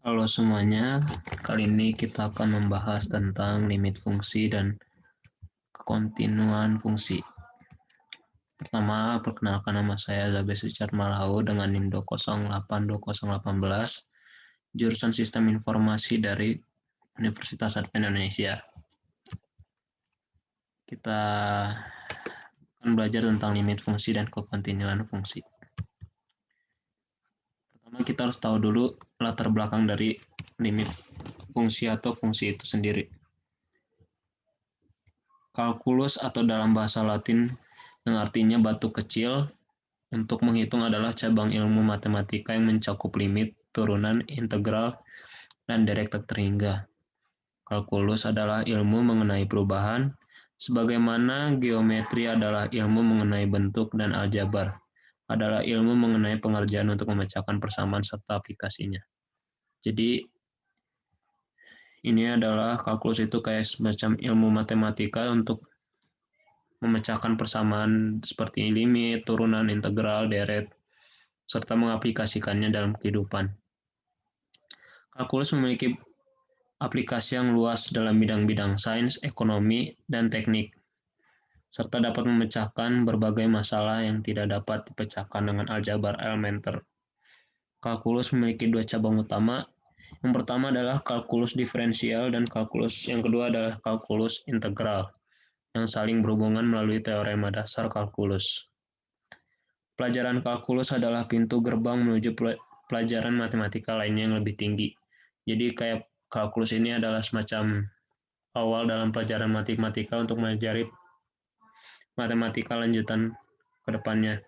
Halo semuanya, kali ini kita akan membahas tentang limit fungsi dan kekontinuan fungsi. Pertama, perkenalkan nama saya Zabes Richard Malau dengan NIM 2082018, jurusan Sistem Informasi dari Universitas Advent Indonesia. Kita akan belajar tentang limit fungsi dan kekontinuan fungsi. Pertama, kita harus tahu dulu latar belakang dari limit fungsi atau fungsi itu sendiri. Kalkulus atau dalam bahasa Latin yang artinya batu kecil untuk menghitung adalah cabang ilmu matematika yang mencakup limit, turunan, integral, dan direktur terhingga. Kalkulus adalah ilmu mengenai perubahan, sebagaimana geometri adalah ilmu mengenai bentuk dan aljabar adalah ilmu mengenai pengerjaan untuk memecahkan persamaan serta aplikasinya. Jadi ini adalah kalkulus itu kayak semacam ilmu matematika untuk memecahkan persamaan seperti limit, turunan, integral, deret, serta mengaplikasikannya dalam kehidupan. Kalkulus memiliki aplikasi yang luas dalam bidang-bidang sains, ekonomi, dan teknik, serta dapat memecahkan berbagai masalah yang tidak dapat dipecahkan dengan aljabar elementer. Kalkulus memiliki dua cabang utama. Yang pertama adalah kalkulus diferensial dan kalkulus yang kedua adalah kalkulus integral, yang saling berhubungan melalui teorema dasar kalkulus. Pelajaran kalkulus adalah pintu gerbang menuju pelajaran matematika lainnya yang lebih tinggi. Jadi kayak kalkulus ini adalah semacam awal dalam pelajaran matematika untuk mempelajari matematika lanjutan ke depannya.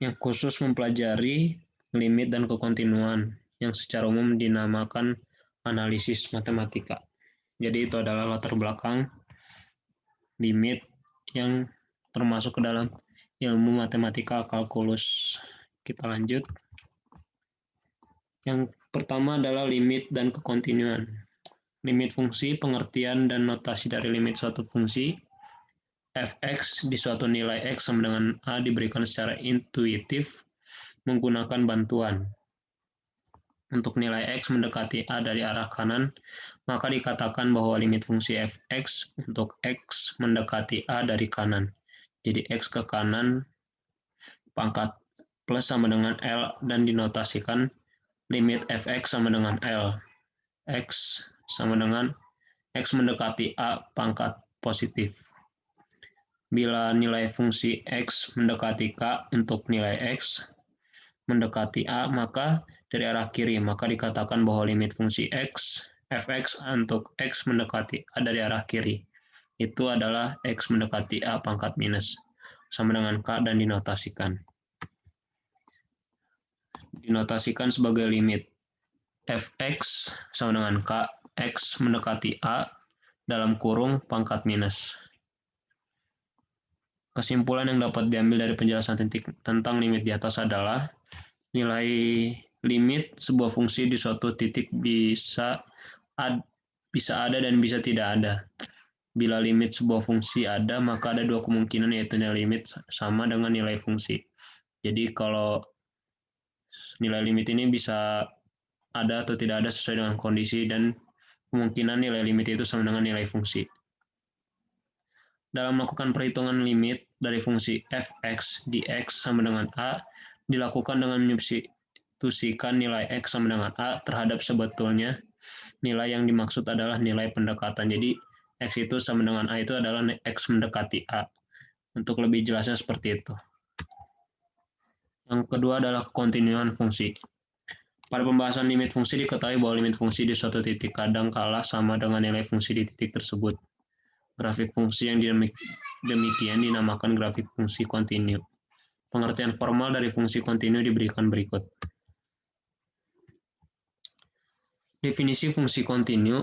Yang khusus mempelajari limit dan kekontinuan, yang secara umum dinamakan analisis matematika. Jadi itu adalah latar belakang limit yang termasuk ke dalam ilmu matematika kalkulus. Kita lanjut. Yang pertama adalah limit dan kekontinuan. Limit fungsi, pengertian dan notasi dari limit suatu fungsi. Fx di suatu nilai x sama dengan a diberikan secara intuitif menggunakan bantuan. Untuk nilai x mendekati a dari arah kanan, maka dikatakan bahwa limit fungsi fx untuk x mendekati a dari kanan. Jadi x ke kanan pangkat plus sama dengan L dan dinotasikan limit fx sama dengan L. X sama dengan x mendekati A pangkat positif. Bila nilai fungsi x mendekati k untuk nilai x mendekati A, maka dari arah kiri, maka dikatakan bahwa limit fungsi x, fx untuk x mendekati A dari arah kiri. Itu adalah x mendekati A pangkat minus, sama dengan k dan dinotasikan. Dinotasikan sebagai limit fx sama dengan k, x mendekati A dalam kurung pangkat minus. Kesimpulan yang dapat diambil dari penjelasan tentang limit di atas adalah nilai limit sebuah fungsi di suatu titik bisa ada dan bisa tidak ada. Bila limit sebuah fungsi ada, maka ada dua kemungkinan, yaitu nilai limit sama dengan nilai fungsi. Jadi kalau nilai limit ini bisa ada atau tidak ada sesuai dengan kondisi, dan kemungkinan nilai limit itu sama dengan nilai fungsi. Dalam melakukan perhitungan limit dari fungsi fx dx sama dengan a, dilakukan dengan menyubstitusikan nilai x sama dengan a terhadap sebetulnya nilai yang dimaksud adalah nilai pendekatan. Jadi x itu sama dengan a itu adalah x mendekati a. Untuk lebih jelasnya seperti itu. Yang kedua adalah kekontinuan fungsi. Pada pembahasan limit fungsi diketahui bahwa limit fungsi di suatu titik kadang kala sama dengan nilai fungsi di titik tersebut. Grafik fungsi yang demikian dinamakan grafik fungsi kontinu. Pengertian formal dari fungsi kontinu diberikan berikut. Definisi fungsi kontinu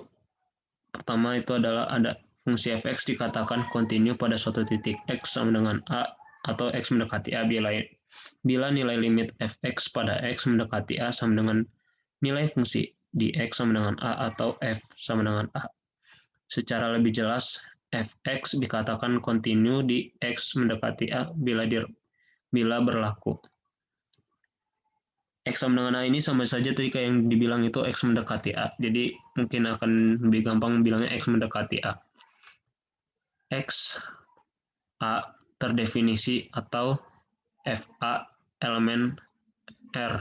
pertama itu adalah ada fungsi fx dikatakan kontinu pada suatu titik x sama dengan a atau x mendekati a bila nilai limit fx pada x mendekati a sama dengan nilai fungsi di x sama dengan a atau f sama dengan a. Secara lebih jelas, fx dikatakan kontinu di x mendekati a bila berlaku X sama dengan A ini sama saja tadi kayak yang dibilang itu X mendekati A. Jadi mungkin akan lebih gampang bilangnya X mendekati A. X A terdefinisi atau FA elemen R.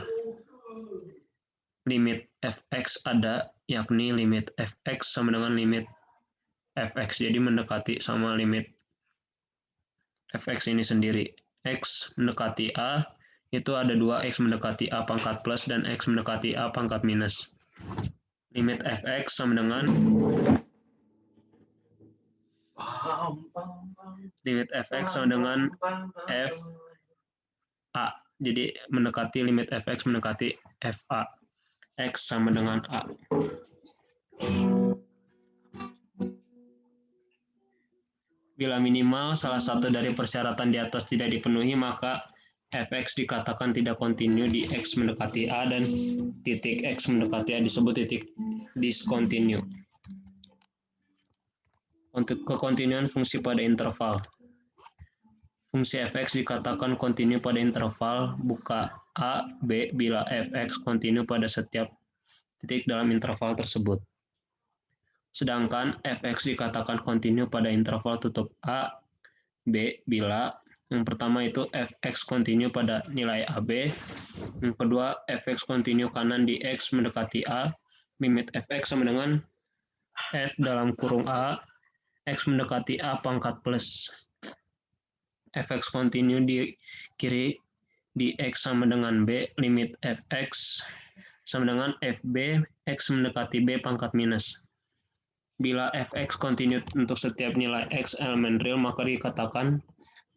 Limit Fx ada, yakni limit Fx sama dengan limit Fx. Jadi mendekati sama limit Fx ini sendiri. X mendekati A, itu ada dua, X mendekati A pangkat plus dan X mendekati A pangkat minus. Limit Fx sama dengan limit Fx sama dengan F A. Jadi mendekati limit Fx mendekati Fa. X sama dengan A. Bila minimal salah satu dari persyaratan di atas tidak dipenuhi, maka Fx dikatakan tidak kontinu di X mendekati A dan titik X mendekati A disebut titik diskontinu. Untuk kekontinuan fungsi pada interval. Fungsi Fx dikatakan kontinu pada interval buka A, B bila Fx kontinu pada setiap titik dalam interval tersebut. Sedangkan Fx dikatakan kontinu pada interval tutup A, B bila yang pertama itu Fx kontinu pada nilai AB, yang kedua Fx kontinu kanan di X mendekati A, limit Fx sama dengan F dalam kurung A, X mendekati A pangkat plus. Fx kontinu di kiri di X sama dengan B, limit Fx sama dengan Fb, X mendekati B pangkat minus. Bila Fx kontinu untuk setiap nilai X elemen real, maka dikatakan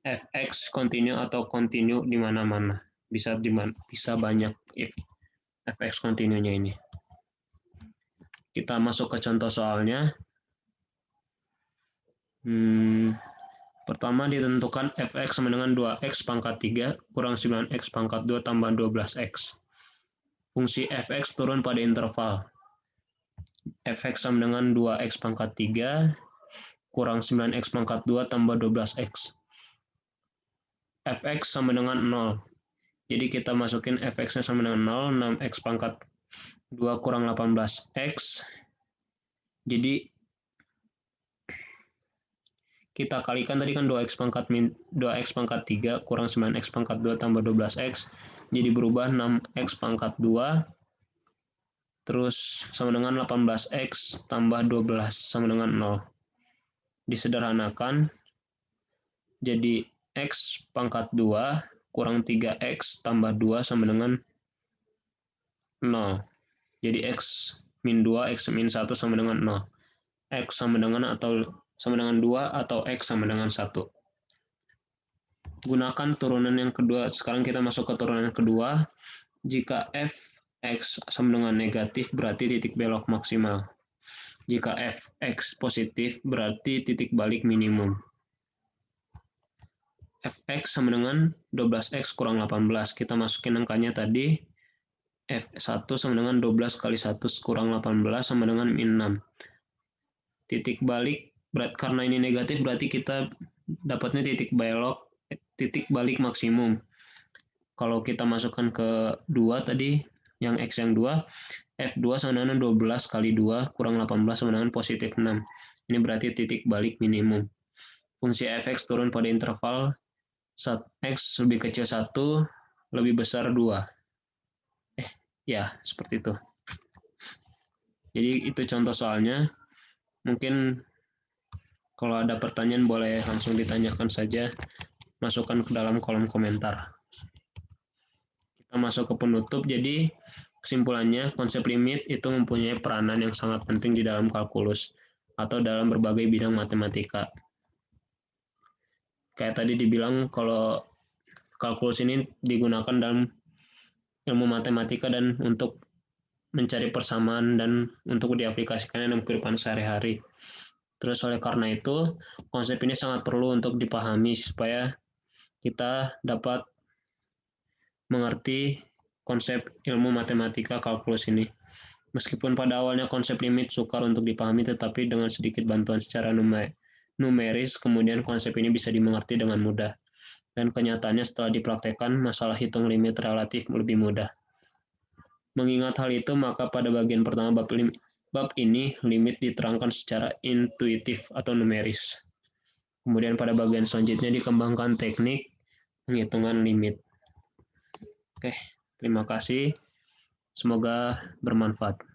Fx kontinu atau kontinu di mana-mana. Bisa banyak if Fx kontinunya ini. Kita masuk ke contoh soalnya. Pertama ditentukan Fx sama dengan 2x pangkat 3 kurang 9x pangkat 2 tambah 12x. Fungsi Fx turun pada interval. Fx sama dengan 2x pangkat 3 kurang 9x pangkat 2 tambah 12x. Fx sama dengan 0. Jadi kita masukin Fx-nya sama dengan 0, 6x pangkat 2 kurang 18x. Jadi kita kalikan tadi kan 2x pangkat 3 kurang 9x pangkat 2 tambah 12x. Jadi berubah 6x pangkat 2 terus sama dengan 18x tambah 12 sama dengan 0. Disederhanakan jadi x pangkat 2 kurang 3x tambah 2 sama dengan 0. Jadi x min 2, x min 1 sama dengan 0. X sama dengan 2 atau X sama dengan 1. Gunakan turunan yang kedua. Sekarang kita masuk ke turunan yang kedua. Jika Fx sama dengan negatif, berarti titik belok maksimal. Jika Fx positif, berarti titik balik minimum. Fx sama dengan 12x kurang 18. Kita masukin angkanya tadi. F1 sama dengan 12 kali 1 kurang 18 sama dengan min 6. Titik balik, karena ini negatif berarti kita dapatnya titik balik maksimum. Kalau kita masukkan ke 2 tadi, yang X yang 2, F2 sama dengan 12 kali 2 kurang 18 sama dengan positif 6. Ini berarti titik balik minimum. Fungsi Fx turun pada interval X lebih kecil 1, lebih besar 2. Ya, seperti itu. Jadi itu contoh soalnya. Mungkin kalau ada pertanyaan boleh langsung ditanyakan saja, masukkan ke dalam kolom komentar. Kita masuk ke penutup, jadi kesimpulannya konsep limit itu mempunyai peranan yang sangat penting di dalam kalkulus atau dalam berbagai bidang matematika. Kayak tadi dibilang kalau kalkulus ini digunakan dalam ilmu matematika dan untuk mencari persamaan dan untuk diaplikasikan dalam kehidupan sehari-hari. Terus oleh karena itu, konsep ini sangat perlu untuk dipahami supaya kita dapat mengerti konsep ilmu matematika kalkulus ini. Meskipun pada awalnya konsep limit sukar untuk dipahami, tetapi dengan sedikit bantuan secara numeris, kemudian konsep ini bisa dimengerti dengan mudah. Dan kenyataannya setelah dipraktekkan, masalah hitung limit relatif lebih mudah. Mengingat hal itu, maka pada bagian pertama bab ini, limit diterangkan secara intuitif atau numeris. Kemudian pada bagian selanjutnya dikembangkan teknik penghitungan limit. Oke, terima kasih. Semoga bermanfaat.